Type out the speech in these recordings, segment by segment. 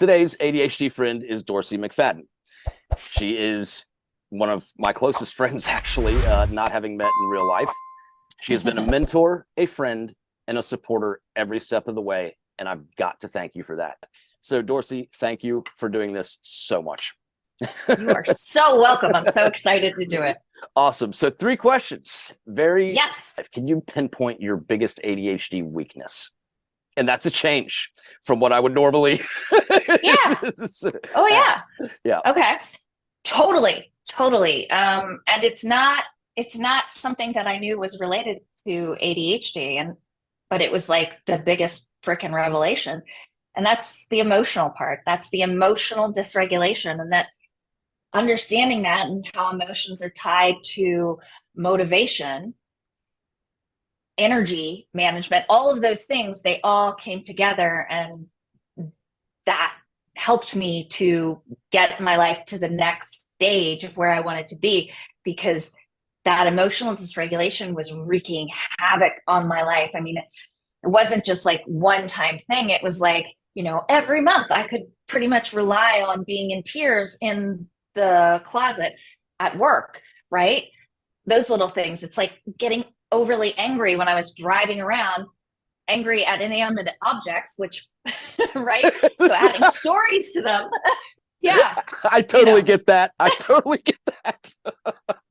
Today's ADHD friend is Dorsey McFadden. She is one of my closest friends, actually, not having met in real life. She has been a mentor, a friend, and a supporter every step of the way, and I've got to thank you for that. So, Dorsey, thank you for doing this so much. You are so welcome. I'm so excited to do it. Awesome. So, 3 questions. Very. Yes. Can you pinpoint your biggest ADHD weakness? And that's a change from what I would normally. Yeah. Oh, yeah. Yeah. Okay. Totally. And it's not something that I knew was related to ADHD, but it was like the biggest freaking revelation. And that's the emotional part. That's the emotional dysregulation, and that understanding that and how emotions are tied to motivation, energy management, all of those things, they all came together, and that helped me to get my life to the next stage of where I wanted to be, because that emotional dysregulation was wreaking havoc on my life. I mean, it wasn't just like one time thing. It was like, every month I could pretty much rely on being in tears in the closet at work, right? Those little things. It's like getting overly angry when I was driving around, angry at inanimate objects, which, right? So adding stories to them. Yeah. I totally get that. I totally get that.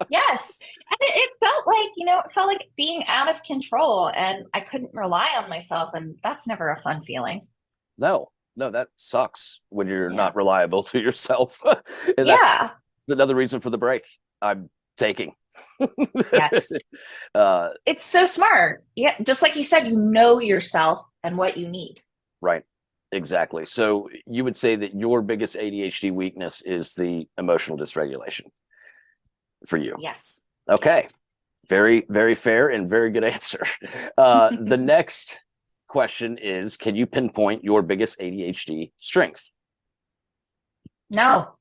Yes. And it felt like being out of control, and I couldn't rely on myself. And that's never a fun feeling. No, that sucks when you're Yeah. not reliable to yourself. And that's Yeah. another reason for the break I'm taking. Yes. It's so smart. Yeah. Just like you said, you know yourself and what you need. Right. Exactly. So you would say that your biggest ADHD weakness is the emotional dysregulation for you. Yes. Okay. Yes. Very, very fair and very good answer. The next question is, can you pinpoint your biggest ADHD strength? No,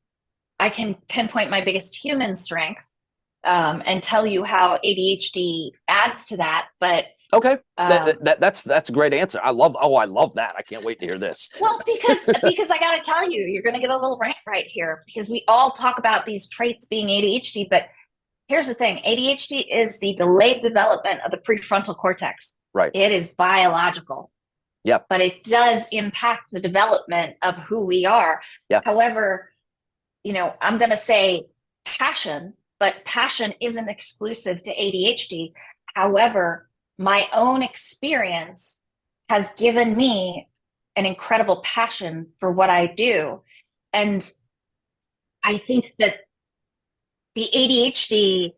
I can pinpoint my biggest human strength, and tell you how ADHD adds to that. But Okay, um, that's a great answer. I love that. I can't wait to hear this. well, because I got to tell you, you're going to get a little rant right here, because we all talk about these traits being ADHD, but here's the thing: ADHD is the delayed development of the prefrontal cortex. Right. It is biological. Yep. But it does impact the development of who we are. Yeah. However, I'm going to say passion, but passion isn't exclusive to ADHD. However, my own experience has given me an incredible passion for what I do. And I think that the ADHD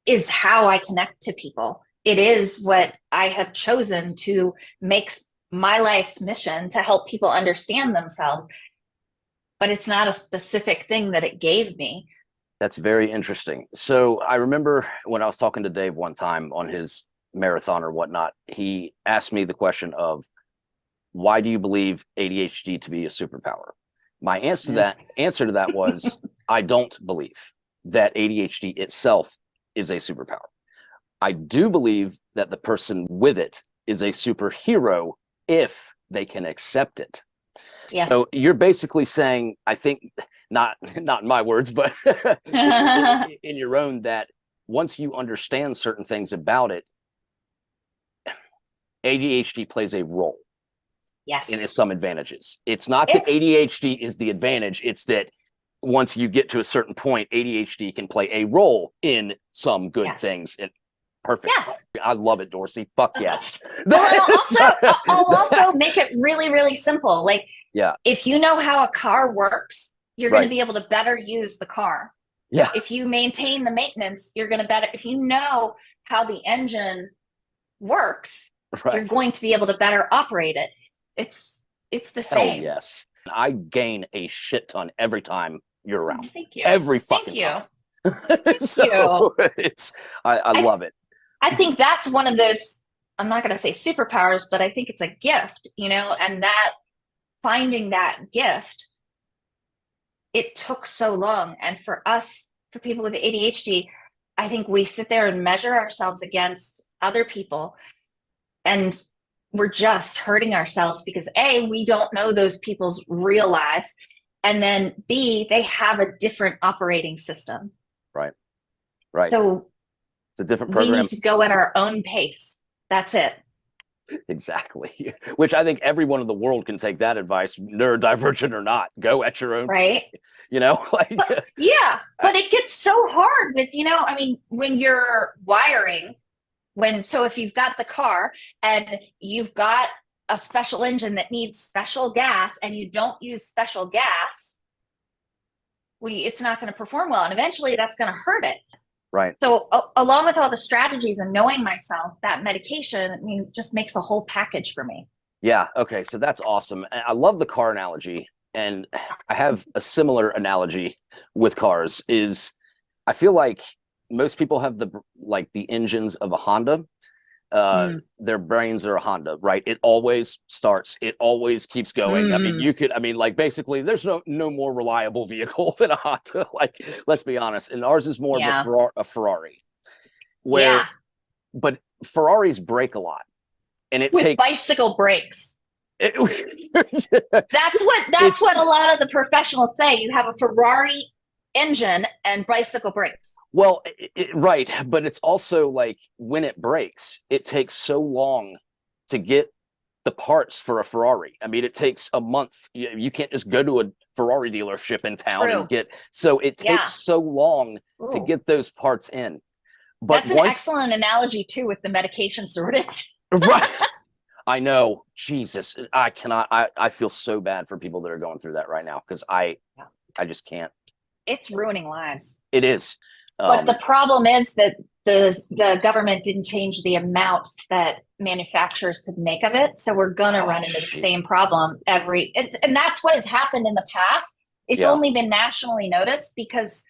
is how I connect to people. It is what I have chosen to make my life's mission, to help people understand themselves. But it's not a specific thing that it gave me. That's very interesting. So I remember when I was talking to Dave one time on his marathon or whatnot, he asked me the question of, why do you believe ADHD to be a superpower? My answer to that was, I don't believe that ADHD itself is a superpower. I do believe that the person with it is a superhero if they can accept it. Yes. So you're basically saying, I think, not in my words, but in your own, that once you understand certain things about it, ADHD plays a role. Yes. And some advantages. It's not that ADHD is the advantage. It's that once you get to a certain point, ADHD can play a role in some good things. And perfect. Yes. I love it, Dorsey. Fuck yes. Well, I'll also make it really, really simple. Like, yeah, if you know how a car works, you're going to be able to better use the car. Yeah. If you maintain the maintenance, you're going to better. If you know how the engine works, you're going to be able to better operate it. It's the same. Hell yes. I gain a shit ton every time you're around. Thank you. Every fucking time. Thank you. I love it. I think that's one of those, I'm not going to say superpowers, but I think it's a gift, and that finding that gift, it took so long. And for people with ADHD, I think we sit there and measure ourselves against other people, and we're just hurting ourselves because A, we don't know those people's real lives. And then B, they have a different operating system. Right. Right. So It's a different we program. need to go at our own pace. That's it. Exactly. Which I think everyone in the world can take that advice, neurodivergent or not. Go at your own, Right. like Yeah. But it gets so hard with, I mean, when you're wiring, so if you've got the car and you've got a special engine that needs special gas and you don't use special gas, it's not going to perform well. And eventually that's going to hurt it. Right. So along with all the strategies and knowing myself, that medication, I mean, just makes a whole package for me. Yeah. Okay. So that's awesome. I love the car analogy. And I have a similar analogy with cars is I feel like most people have the engines of a Honda. Their brains are a Honda, right? It always starts, it always keeps going. I mean, like basically there's no more reliable vehicle than a Honda. Like, let's be honest. And ours is more of a Ferrari. But Ferraris break a lot. And it takes bicycle brakes. That's what a lot of the professionals say. You have a Ferrari engine and bicycle brakes. Well, right. But it's also like when it breaks, it takes so long to get the parts for a Ferrari. I mean, it takes a month. You can't just go to a Ferrari dealership in town and so it takes so long to get those parts in. But that's an excellent analogy too with the medication shortage. Right. I know. Jesus. I cannot. I feel so bad for people that are going through that right now because I just can't. It's ruining lives. It is. But the problem is that the government didn't change the amount that manufacturers could make of it. So we're going to run into the same problem and that's what has happened in the past. It's only been nationally noticed because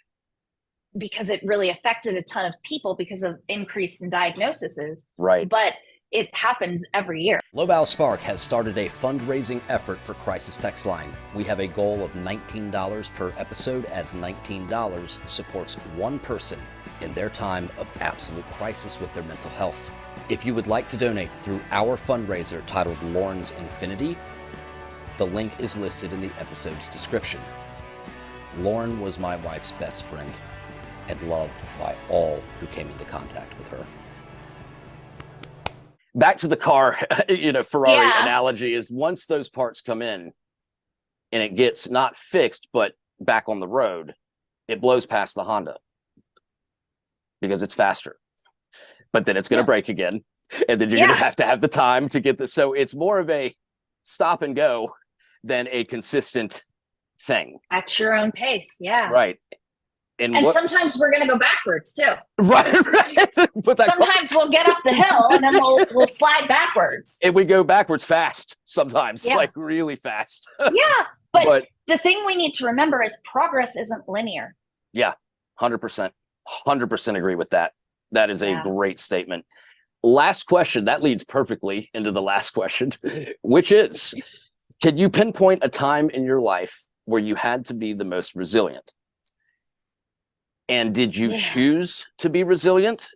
it really affected a ton of people because of increase in diagnoses. Right. But it happens every year. Lobau Spark has started a fundraising effort for Crisis Text Line. We have a goal of $19 per episode, as $19 supports one person in their time of absolute crisis with their mental health. If you would like to donate through our fundraiser titled Lauren's Infinity, the link is listed in the episode's description. Lauren was my wife's best friend and loved by all who came into contact with her. Back to the car, Ferrari analogy is once those parts come in and it gets not fixed, but back on the road, it blows past the Honda because it's faster. But then it's going to break again. And then you're going to have the time to get this. So it's more of a stop and go than a consistent thing. At your own pace. Yeah. Right. And sometimes we're going to go backwards too. Right. Sometimes we'll get up the hill and then we'll slide backwards. And we go backwards fast sometimes, like really fast. But the thing we need to remember is progress isn't linear. Yeah, 100%. 100% agree with that. That is a great statement. Last question. That leads perfectly into the last question, which is, can you pinpoint a time in your life where you had to be the most resilient? And did you choose to be resilient,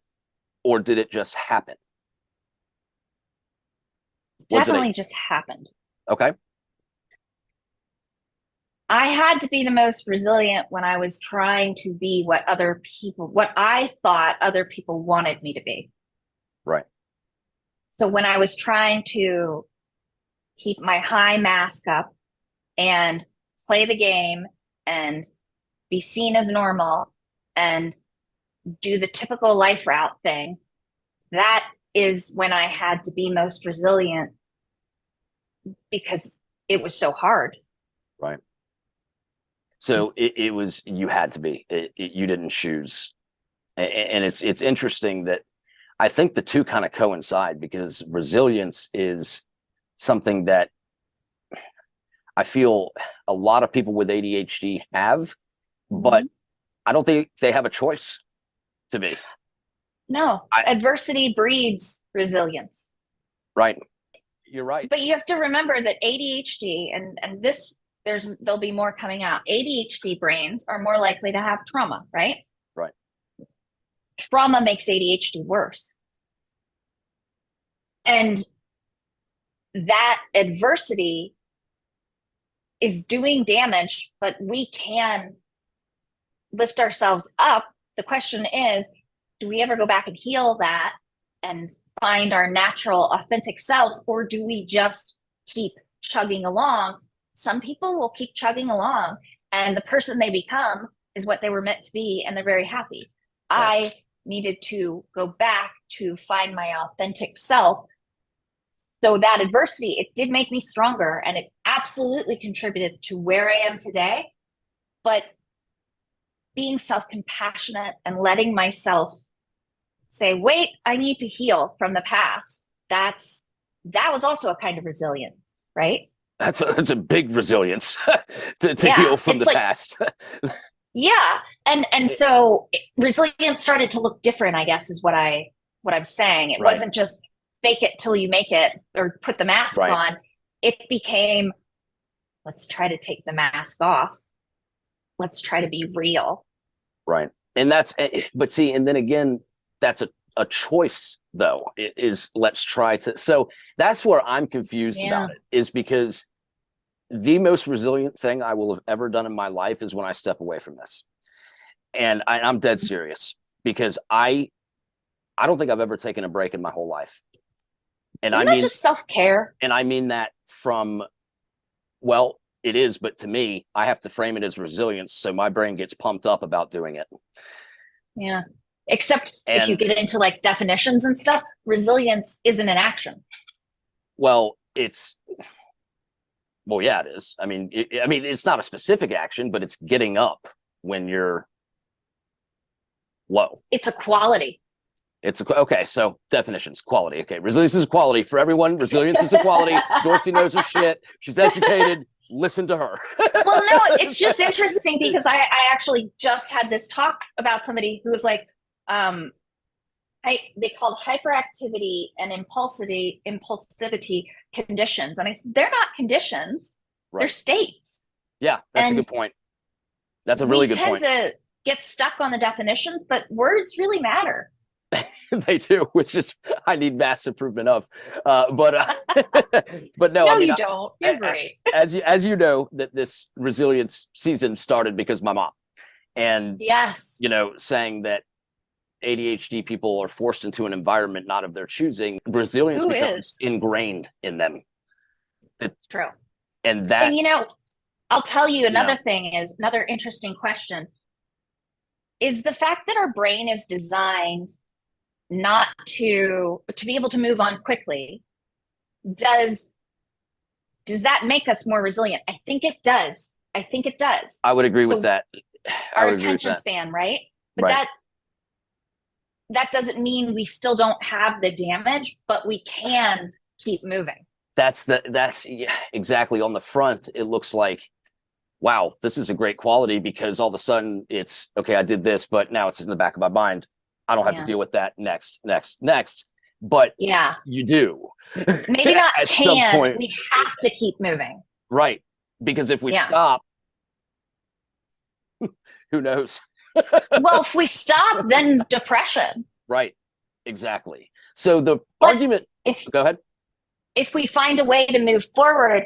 or did it just happen? Definitely just happened. Okay. I had to be the most resilient when I was trying to be what I thought other people wanted me to be. Right. So when I was trying to keep my high mask up and play the game and be seen as normal and do the typical life route thing, that is when I had to be most resilient because it was so hard. Right. So it was, you had to be, you didn't choose. And it's interesting that I think the two kind of coincide, because resilience is something that I feel a lot of people with ADHD have, but I don't think they have a choice to be. No, adversity breeds resilience. Right. You're right. But you have to remember that ADHD and this, there'll be more coming out. ADHD brains are more likely to have trauma, right? Right. Trauma makes ADHD worse. And that adversity is doing damage, but we can lift ourselves up. The question is, do we ever go back and heal that and find our natural, authentic selves, or do we just keep chugging along? Some people will keep chugging along, and the person they become is what they were meant to be, and they're very happy. I needed to go back to find my authentic self. So that adversity, it did make me stronger, and it absolutely contributed to where I am today. But being self-compassionate and letting myself say, wait, I need to heal from the past. That was also a kind of resilience, right? That's a big resilience to heal from the past. Yeah. And so resilience started to look different, I guess, is what I'm saying. It wasn't just fake it till you make it or put the mask on. It became, let's try to take the mask off. Let's try to be real. Right. And but see, and then again, that's a choice though. It is, let's try to, so that's where I'm confused about it, is because the most resilient thing I will have ever done in my life is when I step away from this. And I'm dead serious, because I don't think I've ever taken a break in my whole life. And Isn't that just self-care? And I mean that from, well, it is, but to me, I have to frame it as resilience, so my brain gets pumped up about doing it. Yeah. Except if you get into like definitions and stuff, resilience isn't an action. Well, yeah, it is. I mean, it's not a specific action, but it's getting up when you're low. It's a quality. Okay, so definitions, quality. Okay, resilience is a quality for everyone. Resilience is a quality. Dorsey knows her shit. She's educated. Listen to her. Well, no, it's just interesting because I actually just had this talk about somebody who was like, they called hyperactivity and impulsivity conditions. And I said, they're not conditions, they're states. Yeah, that's a good point. That's a really good point. We tend to get stuck on the definitions, but words really matter. They do, which is I need vast improvement of. But no, no, you don't. You're great. As you know, that this resilience season started because my mom, and saying that ADHD people are forced into an environment not of their choosing, resilience becomes ingrained in them. It's true. And I'll tell you another thing is another interesting question is the fact that our brain is designed not to be able to move on quickly. Does that make us more resilient? I think it does. I would agree with that. Our attention span, right? But that doesn't mean we still don't have the damage, but we can keep moving. That's exactly. On the front, it looks like, wow, this is a great quality, because all of a sudden it's okay, I did this, but now it's in the back of my mind. I don't have to deal with that next. But you do. Maybe not at some point. We have to keep moving. Right. Because if we stop, who knows? Well, if we stop, then depression. Right. Exactly. So the argument, go ahead. If we find a way to move forward,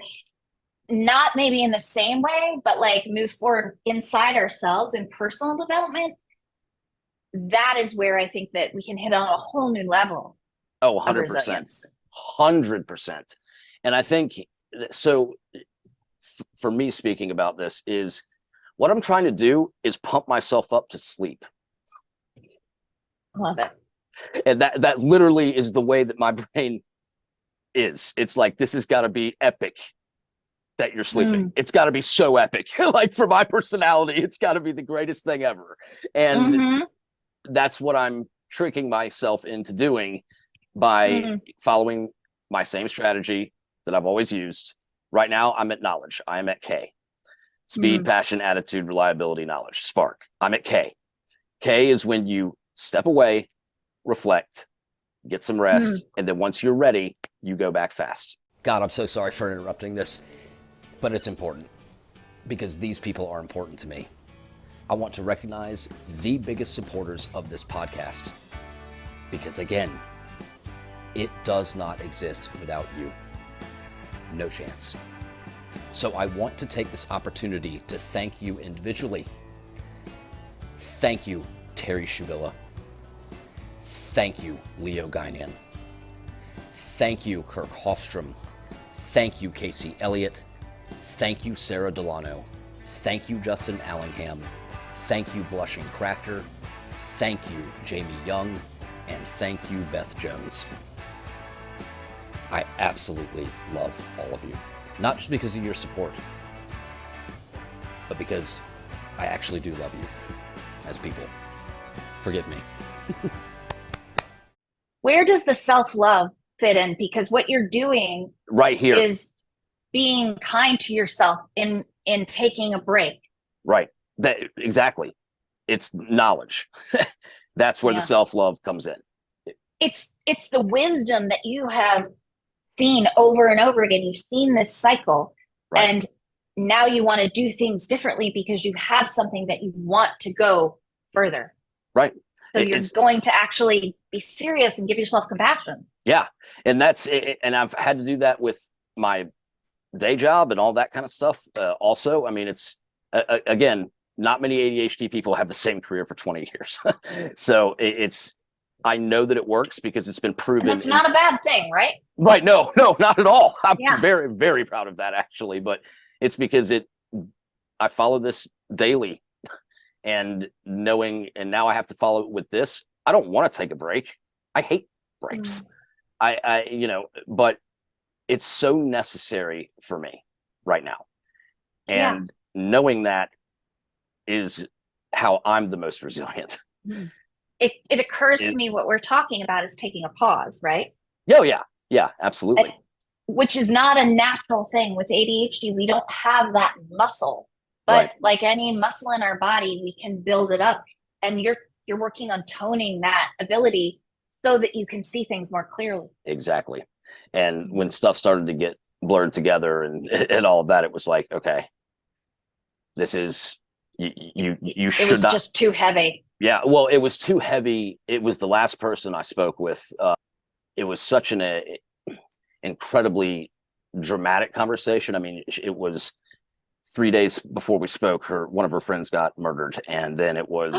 not maybe in the same way, but like move forward inside ourselves in personal development, that is where I think that we can hit on a whole new level. Oh, 100%. 100%. And I think, so for me, speaking about this, is what I'm trying to do is pump myself up to sleep. Love it. And that literally is the way that my brain is. It's like, this has got to be epic that you're sleeping. It's got to be so epic. Like, for my personality, it's got to be the greatest thing ever. And that's what I'm tricking myself into doing by following my same strategy that I've always used. Right now, I'm at knowledge. I am at K. Speed, passion, attitude, reliability, knowledge, spark. I'm at K. K is when you step away, reflect, get some rest, and then once you're ready, you go back fast. God, I'm so sorry for interrupting this, but it's important because these people are important to me. I want to recognize the biggest supporters of this podcast because, again, it does not exist without you. no chance. So I want to take this opportunity to thank you individually. Thank you, Terry Shubilla. Thank you, Leo Guinan. Thank you, Kirk Hofstrom. Thank you, Casey Elliott. Thank you, Sarah Delano. Thank you, Justin Allingham. Thank you, Blushing Crafter. Thank you, Jamie Young. And thank you, Beth Jones. I absolutely love all of you. Not just because of your support, but because I actually do love you as people. Forgive me. Where does the self-love fit in? Because what you're doing right here is being kind to yourself in taking a break. Right. That exactly. It's knowledge. That's where the self-love comes in. It's the wisdom that you have seen over and over again. You've seen this cycle, right. And now you want to do things differently because you have something that you want to go further. Right. So you're going to actually be serious and give yourself compassion. Yeah. And that's it. And I've had to do that with my day job and all that kind of stuff. Also, I mean, it's again, not many ADHD people have the same career for 20 years. So I know that it works because it's been proven. And it's not a bad thing, right? Right. No, not at all. I'm very, very proud of that, actually. But it's because I follow this daily, and knowing, and now I have to follow it with this. I don't want to take a break. I hate breaks. But it's so necessary for me right now. And knowing that is how I'm the most resilient. It occurs to me what we're talking about is taking a pause, right? Oh, yeah. Yeah, absolutely. Which is not a natural thing. With ADHD, we don't have that muscle. But like any muscle in our body, we can build it up. And you're working on toning that ability so that you can see things more clearly. Exactly. And when stuff started to get blurred together and all of that, it was like, okay, this is you should not. It was just too heavy. Yeah, well, it was too heavy. It was the last person I spoke with. It was such an incredibly dramatic conversation. I mean, it was 3 days before we spoke. One of her friends got murdered, and then it was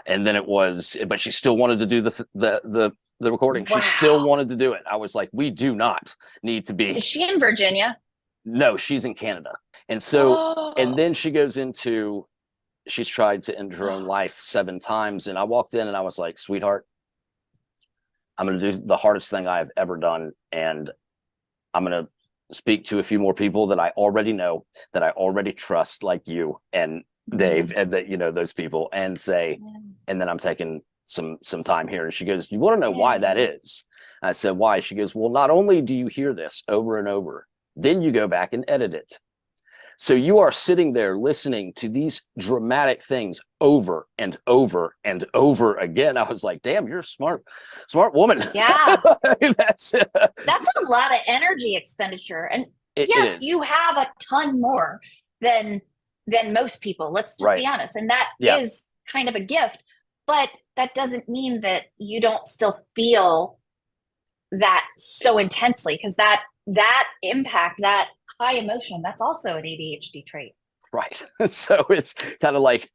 and then it was. But she still wanted to do the recording. Wow. She still wanted to do it. I was like, we do not need to be. Is she in Virginia? No, she's in Canada. And so, and then she goes into. She's tried to end her own life 7 times. And I walked in and I was like, sweetheart, I'm going to do the hardest thing I've ever done. And I'm going to speak to a few more people that I already know, that I already trust, like you and Dave, and that, those people, and say, and then I'm taking some time here. And she goes, you want to know why that is? I said, why? She goes, well, not only do you hear this over and over, then you go back and edit it. So you are sitting there listening to these dramatic things over and over and over again. I was like, damn, you're a smart woman. Yeah. That's a lot of energy expenditure. And yes, you have a ton more than most people. Let's just be honest. And that is kind of a gift, but that doesn't mean that you don't still feel that so intensely, because that impact, that high emotion, that's also an ADHD trait. Right. So it's kind of like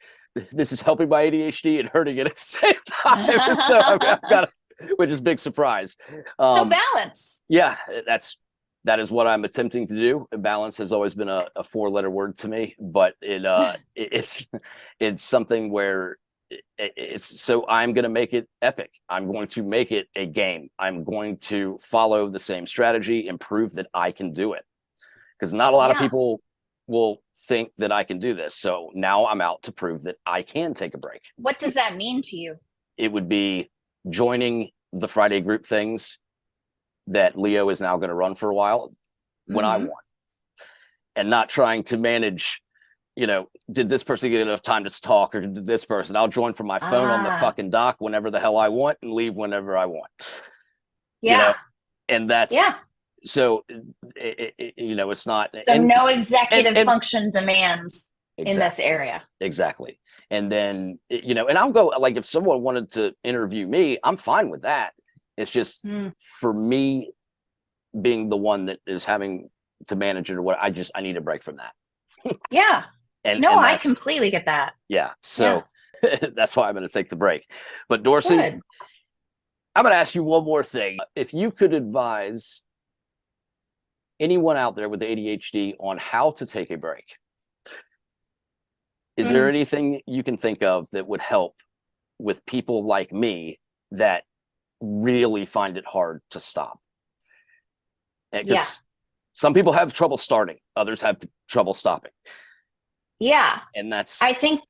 this is helping my ADHD and hurting it at the same time. So I've got which is big surprise. So balance. Yeah, that is what I'm attempting to do. Balance has always been a 4-letter word to me, but it's something where so I'm going to make it epic. I'm going to make it a game. I'm going to follow the same strategy and prove that I can do it. Because not a lot of people will think that I can do this. So now I'm out to prove that I can take a break. What does that mean to you? It would be joining the Friday group things that Leo is now going to run for a while when I want, and not trying to manage, did this person get enough time to talk, or did this person? I'll join from my phone on the fucking dock whenever the hell I want and leave whenever I want. Yeah. And that's so it's not so no executive function demands in this area. Exactly. And then and I'll go, like, if someone wanted to interview me, I'm fine with that. It's just for me being the one that is having to manage it or what. I need a break from that. Yeah. And No, I that's, completely get that. yeah. So that's why I'm going to take the break. But Dorsey, Good. I'm going to ask you one more thing. If you could advise anyone out there with ADHD on how to take a break, is there anything you can think of that would help with people like me that really find it hard to stop? Because some people have trouble starting, others have trouble stopping. Yeah. And that's, I think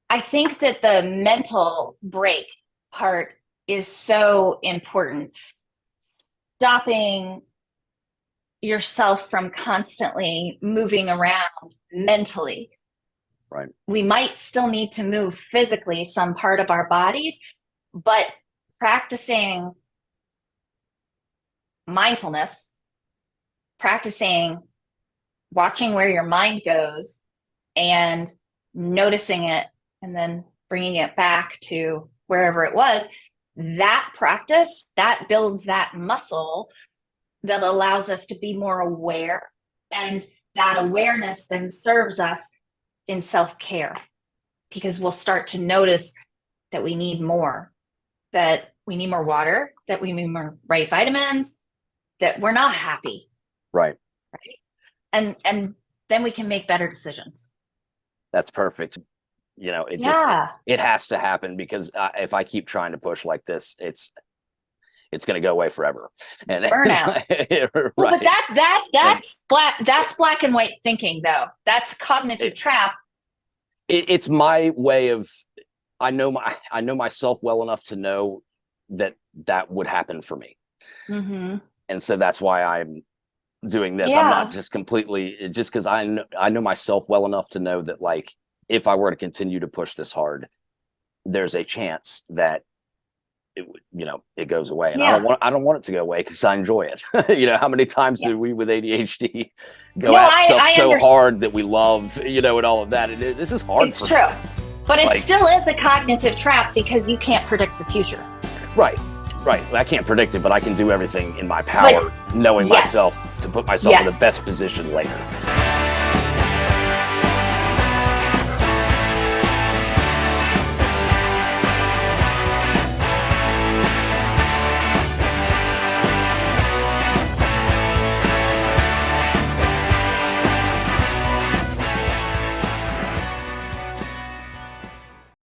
that the mental break part is so important. Stopping yourself from constantly moving around mentally. right. We might still need to move physically some part of our bodies, but practicing mindfulness, practicing watching where your mind goes and noticing it and then bringing it back to wherever it was, that practice, that builds that muscle that allows us to be more aware. And that awareness then serves us in self-care, because we'll start to notice that we need more, that we need more water, that we need more right vitamins, that we're not happy. Right. And then we can make better decisions. That's perfect. You know, it has to happen, because if I keep trying to push like this, it's going to go away forever. And burnout. Right. Well, but that's black and white thinking, though. That's cognitive trap. It's my way of, I know myself well enough to know that would happen for me. Mm-hmm. And so that's why I'm doing this. Yeah. I'm not just completely, just because I know myself well enough to know that, like, if I were to continue to push this hard, there's a chance that it goes away. And I don't want it to go away, because I enjoy it. How many times do we with ADHD go at stuff so hard that we love, and all of that. This is hard. It's true. But it still is a cognitive trap, because you can't predict the future. Right. I can't predict it, but I can do everything in my power, knowing myself, to put myself in the best position later.